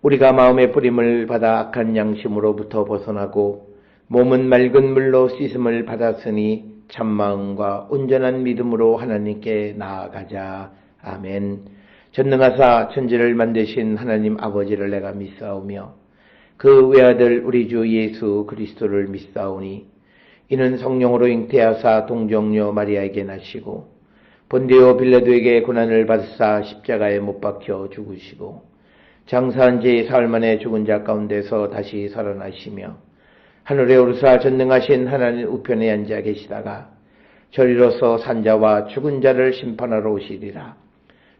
우리가 마음의 뿌림을 받아 악한 양심으로부터 벗어나고 몸은 맑은 물로 씻음을 받았으니 참마음과 온전한 믿음으로 하나님께 나아가자. 아멘. 전능하사 천지를 만드신 하나님 아버지를 내가 믿사오며 그 외아들 우리 주 예수 그리스도를 믿사오니 이는 성령으로 잉태하사 동정녀 마리아에게 나시고 본디오 빌라도에게 고난을 받으사 십자가에 못 박혀 죽으시고 장사한 지 사흘 만에 죽은 자 가운데서 다시 살아나시며 하늘에 오르사 전능하신 하나님 우편에 앉아 계시다가 저리로서 산자와 죽은 자를 심판하러 오시리라.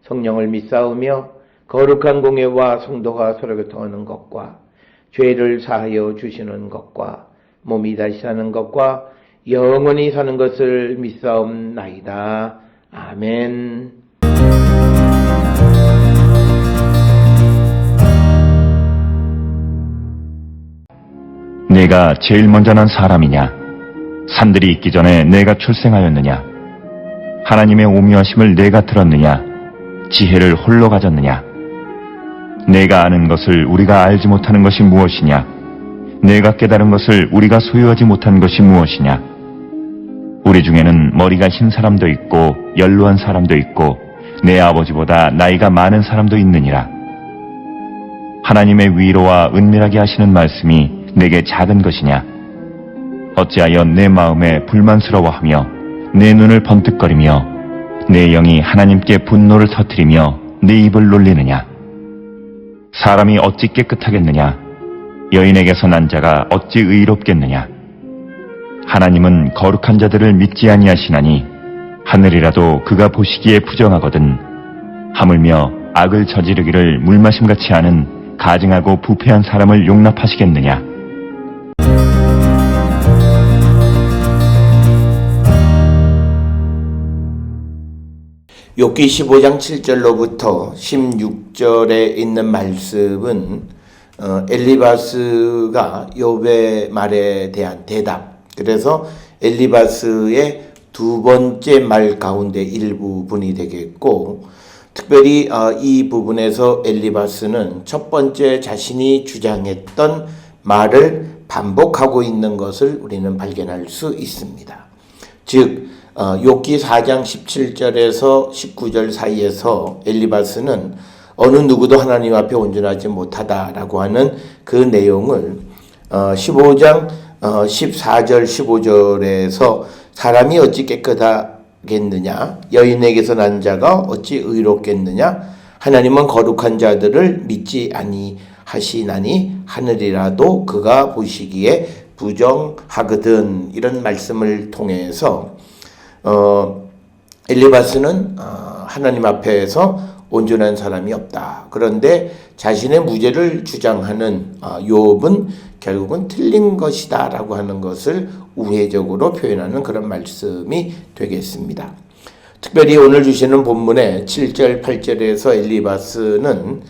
성령을 믿사오며 거룩한 공예와 성도가 서로 교통하는 것과 죄를 사하여 주시는 것과 몸이 다시 사는 것과 영원히 사는 것을 믿사옵나이다. 아멘. 내가 제일 먼저 난 사람이냐? 산들이 있기 전에 내가 출생하였느냐? 하나님의 오묘하심을 내가 들었느냐? 지혜를 홀로 가졌느냐? 내가 아는 것을 우리가 알지 못하는 것이 무엇이냐? 내가 깨달은 것을 우리가 소유하지 못한 것이 무엇이냐? 우리 중에는 머리가 흰 사람도 있고 연로한 사람도 있고 내 아버지보다 나이가 많은 사람도 있느니라. 하나님의 위로와 은밀하게 하시는 말씀이 내게 작은 것이냐? 어찌하여 내 마음에 불만스러워하며 내 눈을 번뜩거리며 내 영이 하나님께 분노를 터뜨리며 내 입을 놀리느냐? 사람이 어찌 깨끗하겠느냐? 여인에게서 난 자가 어찌 의롭겠느냐? 하나님은 거룩한 자들을 믿지 아니하시나니 하늘이라도 그가 보시기에 부정하거든. 하물며 악을 저지르기를 물마심같이 하는 가증하고 부패한 사람을 용납하시겠느냐? 욥기 15장 7절로부터 16절에 있는 말씀은 엘리바스가 욥의 말에 대한 대답, 그래서 엘리바스의 두 번째 말 가운데 일부분이 되겠고, 특별히 이 부분에서 엘리바스는 첫 번째 자신이 주장했던 말을 반복하고 있는 것을 우리는 발견할 수 있습니다. 즉 욥기 4장 17절에서 19절 사이에서 엘리바스는 어느 누구도 하나님 앞에 온전하지 못하다라고 하는 그 내용을 15장 14절 15절에서 사람이 어찌 깨끗하겠느냐, 여인에게서 난 자가 어찌 의롭겠느냐, 하나님은 거룩한 자들을 믿지 아니하시나니 하늘이라도 그가 보시기에 부정하거든. 이런 말씀을 통해서 엘리바스는 하나님 앞에서 온전한 사람이 없다. 그런데 자신의 무죄를 주장하는 욥은 결국은 틀린 것이다 라고 하는 것을 우회적으로 표현하는 그런 말씀이 되겠습니다. 특별히 오늘 주시는 본문의 7절 8절에서 엘리바스는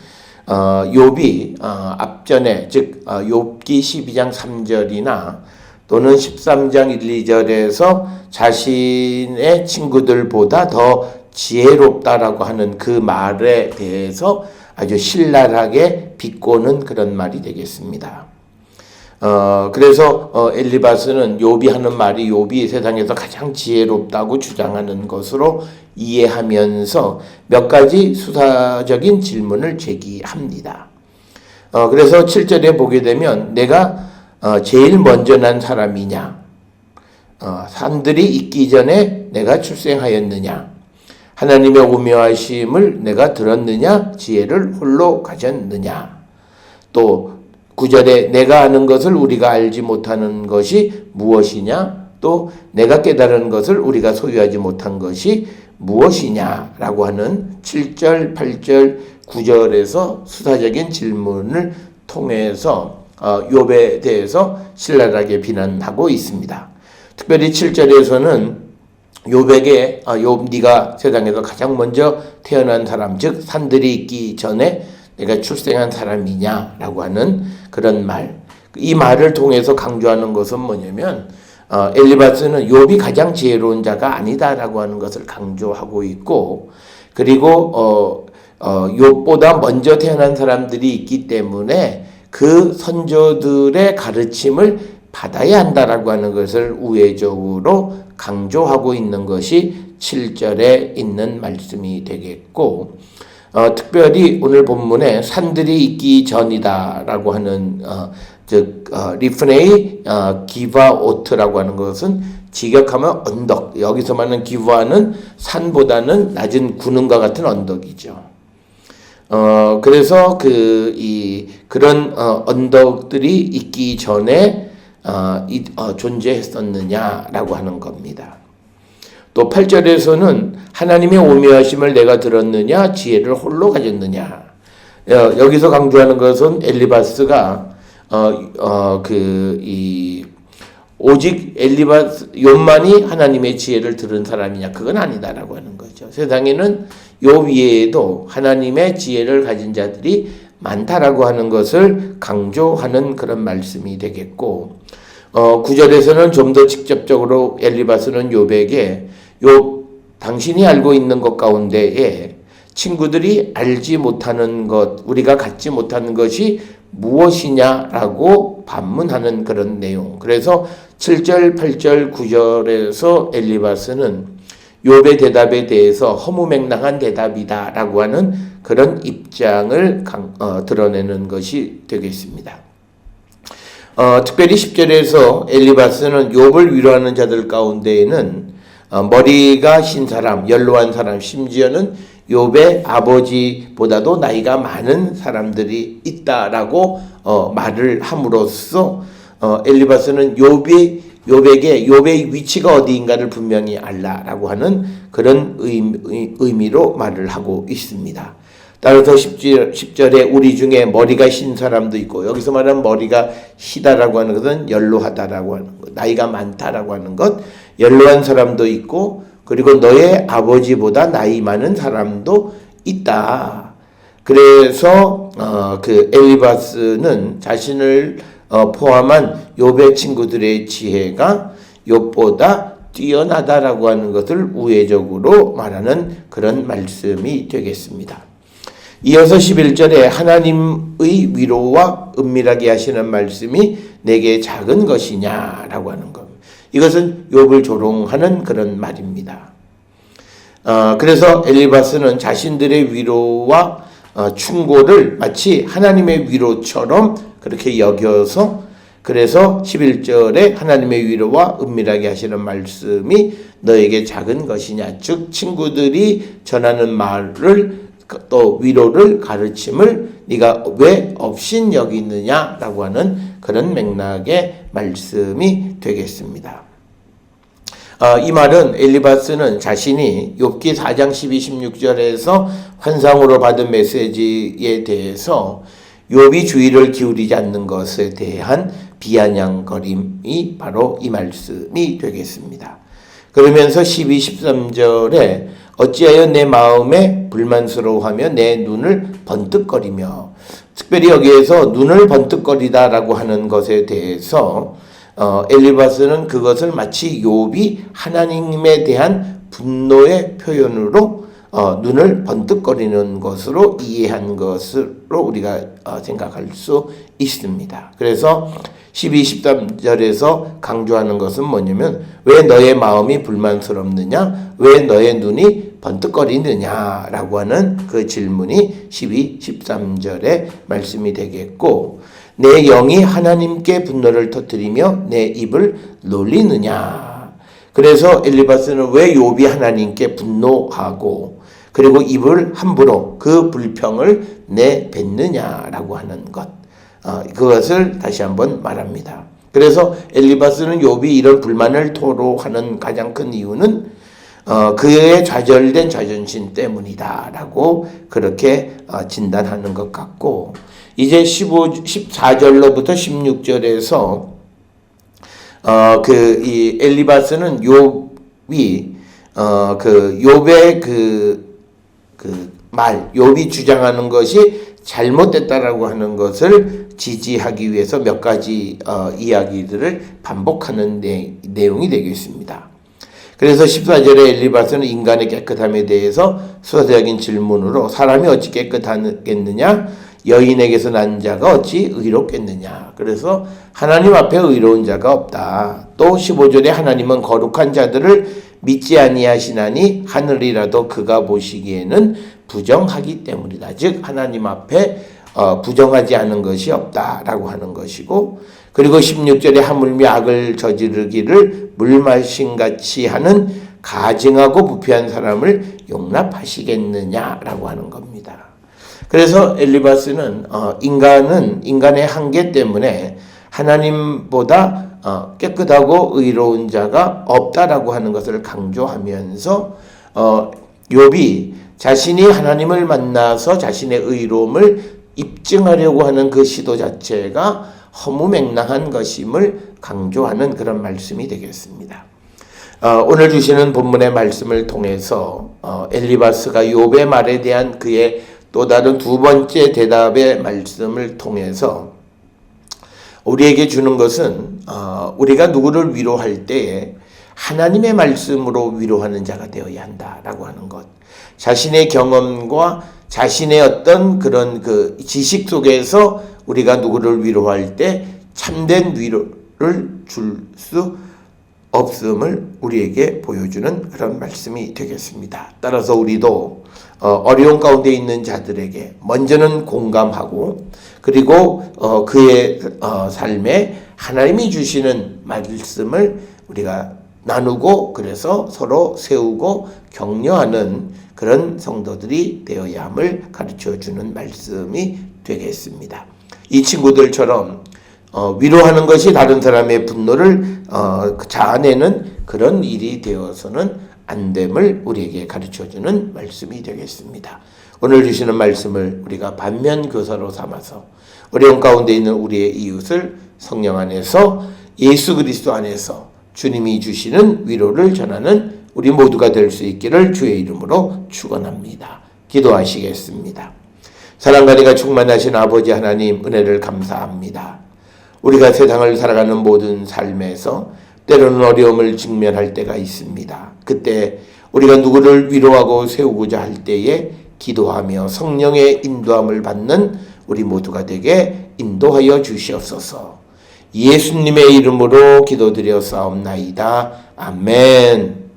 욥이 앞전에 즉 욥기 12장 3절이나 또는 13장 1, 2절에서 자신의 친구들보다 더 지혜롭다라고 하는 그 말에 대해서 아주 신랄하게 비꼬는 그런 말이 되겠습니다. 그래서 엘리바스는 욥이 하는 말이 욥이 세상에서 가장 지혜롭다고 주장하는 것으로 이해하면서 몇 가지 수사적인 질문을 제기합니다. 그래서 7절에 보게 되면 내가 제일 먼저 난 사람이냐? 산들이 있기 전에 내가 출생하였느냐? 하나님의 오묘하심을 내가 들었느냐? 지혜를 홀로 가졌느냐? 또 9절에 내가 아는 것을 우리가 알지 못하는 것이 무엇이냐? 또 내가 깨달은 것을 우리가 소유하지 못한 것이 무엇이냐라고 하는 7절, 8절, 9절에서 수사적인 질문을 통해서 욥에 대해서 신랄하게 비난하고 있습니다. 특별히 7절에서는 욥에게 욥 네가 세상에서 가장 먼저 태어난 사람, 즉 산들이 있기 전에 내가 출생한 사람이냐라고 하는 그런 말. 이 말을 통해서 강조하는 것은 뭐냐면 엘리바스는 욥이 가장 지혜로운 자가 아니다라고 하는 것을 강조하고 있고, 그리고 욥보다 먼저 태어난 사람들이 있기 때문에 그 선조들의 가르침을 받아야 한다라고 하는 것을 우회적으로 강조하고 있는 것이 7절에 있는 말씀이 되겠고, 특별히 오늘 본문에 산들이 있기 전이다라고 하는 리프네이 기바오트라고 하는 것은 직역하면 언덕, 여기서 말하는 기바는 산보다는 낮은 구름과 같은 언덕이죠. 그래서 그런 언덕들이 있기 전에 존재했었느냐라고 하는 겁니다. 또 8절에서는 하나님의 오묘하심을 내가 들었느냐, 지혜를 홀로 가졌느냐. 여기서 강조하는 것은 엘리바스가 오직 욥만이 하나님의 지혜를 들은 사람이냐, 그건 아니다라고 하는 거죠. 세상에는 욥 위에도 하나님의 지혜를 가진 자들이 많다라고 하는 것을 강조하는 그런 말씀이 되겠고, 9절에서는 좀 더 직접적으로 엘리바스는 욥에게 욥 당신이 알고 있는 것 가운데에 친구들이 알지 못하는 것, 우리가 갖지 못하는 것이 무엇이냐라고 반문하는 그런 내용. 그래서 7절, 8절, 9절에서 엘리바스는 욥의 대답에 대해서 허무맹랑한 대답이다라고 하는 그런 입장을 드러내는 것이 되겠습니다. 특별히 10절에서 엘리바스는 욥을 위로하는 자들 가운데에는 머리가 흰 사람, 연로한 사람, 심지어는 욥의 아버지보다도 나이가 많은 사람들이 있다라고 말을 함으로써 엘리바스는 욥에게 욥의 위치가 어디인가를 분명히 알라라고 하는 그런 의미로 말을 하고 있습니다. 따라서 10절에 우리 중에 머리가 흰 사람도 있고, 여기서 말하는 머리가 희다라고 하는 것은 연로하다라고 하는 것, 나이가 많다라고 하는 것, 연로한 사람도 있고, 그리고 너의 아버지보다 나이 많은 사람도 있다. 그래서 엘리바스는 자신을 포함한 욥의 친구들의 지혜가 욥보다 뛰어나다라고 하는 것을 우회적으로 말하는 그런 말씀이 되겠습니다. 이어서 11절에 하나님의 위로와 은밀하게 하시는 말씀이 내게 작은 것이냐라고 하는 겁니다. 이것은 욥을 조롱하는 그런 말입니다. 그래서 엘리바스는 자신들의 위로와 충고를 마치 하나님의 위로처럼 그렇게 여겨서, 그래서 11절에 하나님의 위로와 은밀하게 하시는 말씀이 너에게 작은 것이냐, 즉 친구들이 전하는 말을 또 위로를 가르침을 네가 왜 없인 여기느냐라고 하는 그런 맥락의 말씀이 되겠습니다. 이 말은 엘리바스는 자신이 욥기 4장 12, 16절에서 환상으로 받은 메시지에 대해서 욥이 주의를 기울이지 않는 것에 대한 비아냥거림이 바로 이 말씀이 되겠습니다. 그러면서 12, 13절에 어찌하여 내 마음에 불만스러워하며 내 눈을 번뜩거리며, 특별히 여기에서 눈을 번뜩거리다라고 하는 것에 대해서 엘리바스는 그것을 마치 욥이 하나님에 대한 분노의 표현으로 눈을 번뜩거리는 것으로 이해한 것으로 우리가 생각할 수 있습니다. 그래서 12, 13절에서 강조하는 것은 뭐냐면 왜 너의 마음이 불만스럽느냐, 왜 너의 눈이 번뜩거리느냐라고 하는 그 질문이 12, 13절의 말씀이 되겠고, 내 영이 하나님께 분노를 터뜨리며 내 입을 놀리느냐. 그래서 엘리바스는 왜 욥이 하나님께 분노하고 그리고 입을 함부로 그 불평을 내뱉느냐라고 하는 것, 그것을 다시 한번 말합니다. 그래서 엘리바스는 욥이 이런 불만을 토로하는 가장 큰 이유는 그의 좌절된 자존심 때문이다라고 그렇게 진단하는 것 같고, 이제 14절로부터 16절에서 이 엘리바스는 욥이 욥의 욥이 주장하는 것이 잘못됐다라고 하는 것을 지지하기 위해서 몇 가지 이야기들을 반복하는 내용이 되겠습니다. 그래서 14절에 엘리바스는 인간의 깨끗함에 대해서 수사적인 질문으로 사람이 어찌 깨끗하겠느냐? 여인에게서 난 자가 어찌 의롭겠느냐? 그래서 하나님 앞에 의로운 자가 없다. 또 15절에 하나님은 거룩한 자들을 믿지 아니하시나니 하늘이라도 그가 보시기에는 부정하기 때문이다. 즉 하나님 앞에 부정하지 않은 것이 없다라고 하는 것이고, 그리고 16절에 하물며 악을 저지르기를 물마심같이 하는 가증하고 부패한 사람을 용납하시겠느냐라고 하는 겁니다. 그래서 엘리바스는 인간의 한계 때문에 하나님보다 깨끗하고 의로운 자가 없다라고 하는 것을 강조하면서 욥이 자신이 하나님을 만나서 자신의 의로움을 입증하려고 하는 그 시도 자체가 허무맹랑한 것임을 강조하는 그런 말씀이 되겠습니다. 오늘 주시는 본문의 말씀을 통해서 엘리바스가 욥의 말에 대한 그의 또 다른 두 번째 대답의 말씀을 통해서 우리에게 주는 것은 우리가 누구를 위로할 때에 하나님의 말씀으로 위로하는 자가 되어야 한다라고 하는 것. 자신의 경험과 자신의 어떤 그런 그 지식 속에서 우리가 누구를 위로할 때 참된 위로를 줄 수 없음을 우리에게 보여주는 그런 말씀이 되겠습니다. 따라서 우리도 어려운 가운데 있는 자들에게 먼저는 공감하고, 그리고 그의 삶에 하나님이 주시는 말씀을 우리가 나누고, 그래서 서로 세우고 격려하는 그런 성도들이 되어야 함을 가르쳐주는 말씀이 되겠습니다. 이 친구들처럼 위로하는 것이 다른 사람의 분노를 자아내는 그런 일이 되어서는 안 됨을 우리에게 가르쳐주는 말씀이 되겠습니다. 오늘 주시는 말씀을 우리가 반면교사로 삼아서 어려운 가운데 있는 우리의 이웃을 성령 안에서 예수 그리스도 안에서 주님이 주시는 위로를 전하는 우리 모두가 될 수 있기를 주의 이름으로 축원합니다. 기도하시겠습니다. 사랑과 은혜가 충만하신 아버지 하나님, 은혜를 감사합니다. 우리가 세상을 살아가는 모든 삶에서 때로는 어려움을 직면할 때가 있습니다. 그때 우리가 누구를 위로하고 세우고자 할 때에 기도하며 성령의 인도함을 받는 우리 모두가 되게 인도하여 주시옵소서. 예수님의 이름으로 기도드렸사옵나이다. 아멘.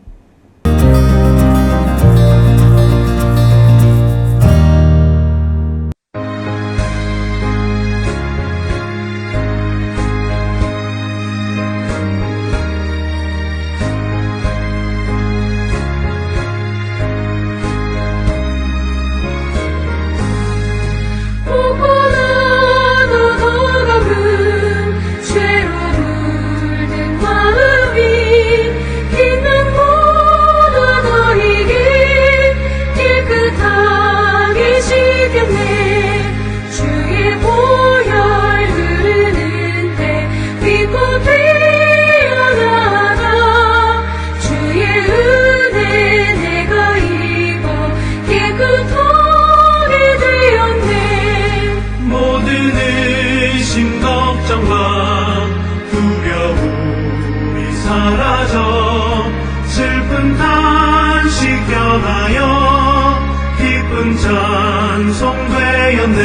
슬픈 탄식 변하여 기쁜 찬송되었네.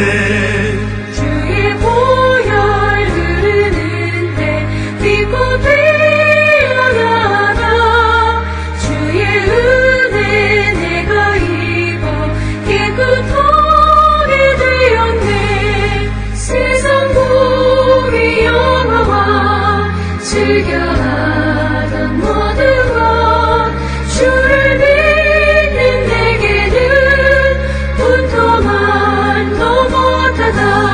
주의 보혈 흐르는데 빛고 되어나가 주의 은혜 내가 입어 깨끗하게 되었네. 세상 복이 영화와 즐겨하던 모든 것 주를 믿는 내게는 분토만도 못하다.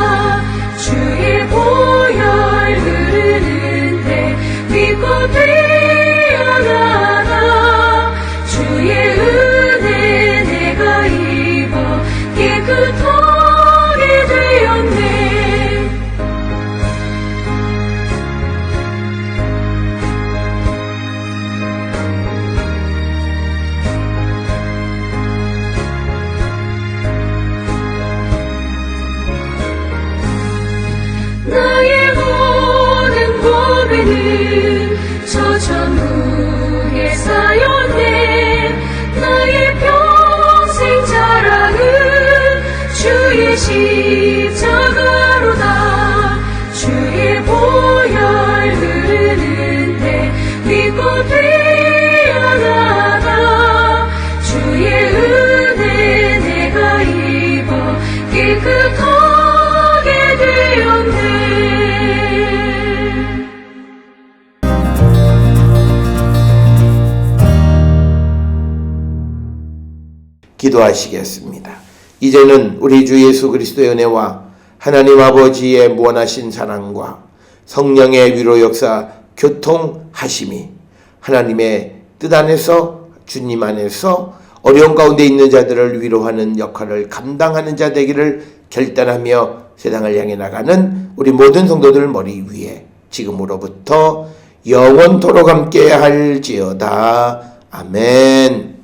이곳 뛰어나가 주의 은혜 내가 입어 깨끗하게 되었네. 기도하시겠습니다. 이제는 우리 주 예수 그리스도의 은혜와 하나님 아버지의 무한하신 사랑과 성령의 위로 역사 교통하심이 하나님의 뜻 안에서 주님 안에서 어려운 가운데 있는 자들을 위로하는 역할을 감당하는 자 되기를 결단하며 세상을 향해 나가는 우리 모든 성도들 머리 위에 지금으로부터 영원토록 함께 할지어다. 아멘.